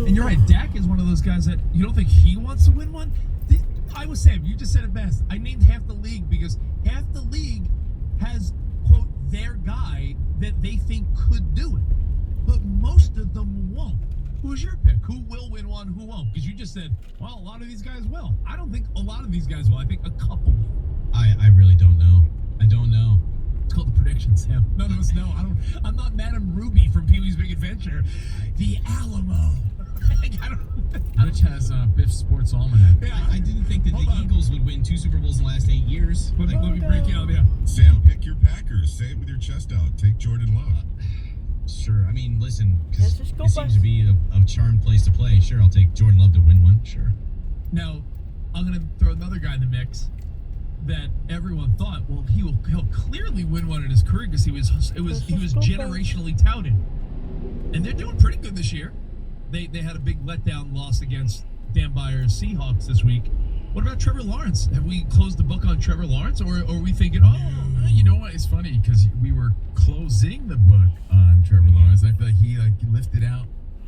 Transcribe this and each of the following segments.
And you're right, Dak is one of those guys that you don't think he wants to win one. I was saying, you just said it best. I named half the league because half the league has, quote, their guy that they think could do it. But most of them won't. Who's your pick? Who will win one, who won't? Because you just said, well, a lot of these guys will. I don't think a lot of these guys will. I think a couple will. I really don't know. I don't know. It's called the predictions, Sam. None of us know. I'm not Madame Ruby from Pee-wee's Big Adventure. The Alamo. Rich has Biff Sports Almanac. Yeah, I didn't think that the Eagles would win 2 Super Bowls in the last 8 years. Let me break it out. Yeah. Sam, pick your Packers. Say it with your chest out. Take Jordan Love. Sure. I mean, listen, Let's because just go it seems bust. to be a charmed place to play. Sure, I'll take Jordan Love to win one. Sure. Now, I'm going to throw another guy in the mix that everyone thought, well, he'll clearly win one in his career because he was generationally touted, and they're doing pretty good this year. They had a big letdown loss against Dan Byers' Seahawks this week. What about Trevor Lawrence? Have we closed the book on Trevor Lawrence, or are we thinking, You know what? It's funny because we were closing the book on Trevor Lawrence. I feel like he lifted out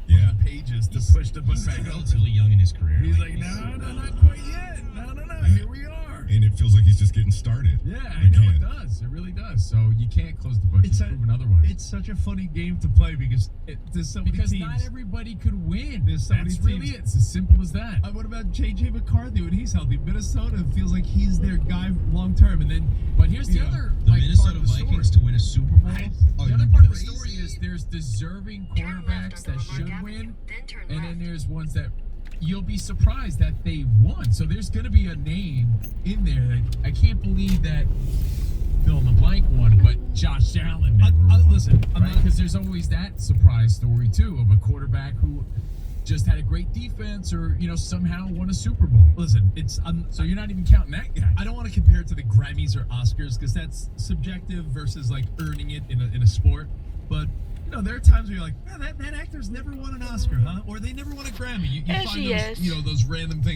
the pages to push the book back up. Relatively young in his career. He's like, no, not quite yet. No, here we are. And it feels like he's just getting started. Yeah, I know Again. it does. It really does. So you can't close the book. It's proven otherwise. it's such a funny game to play because there's so many Because teams. not everybody could win. There's so That's many really teams. it. It's as simple as that. What about J.J. McCarthy when he's healthy? Minnesota feels like he's their guy long term, and then. But here's the Yeah. other The part Minnesota of the story. Vikings to win a Super Bowl? Are The other you part of the crazy? story is there's deserving quarterbacks that should win, and then there's ones that you'll be surprised that they won. So there's going to be a name in there that I can't believe that fill in the blank one, but Josh Allen never won. Listen, I'm not- because there's always that surprise story too of a quarterback who just had a great defense or somehow won a Super Bowl. Listen, So you're not even counting that guy. I don't want to compare it to the Grammys or Oscars because that's subjective versus like earning it in a sport. But there are times where you're like, that actor's never won an Oscar, huh? Or they never won a Grammy. You Yes, find he those, is. those random things.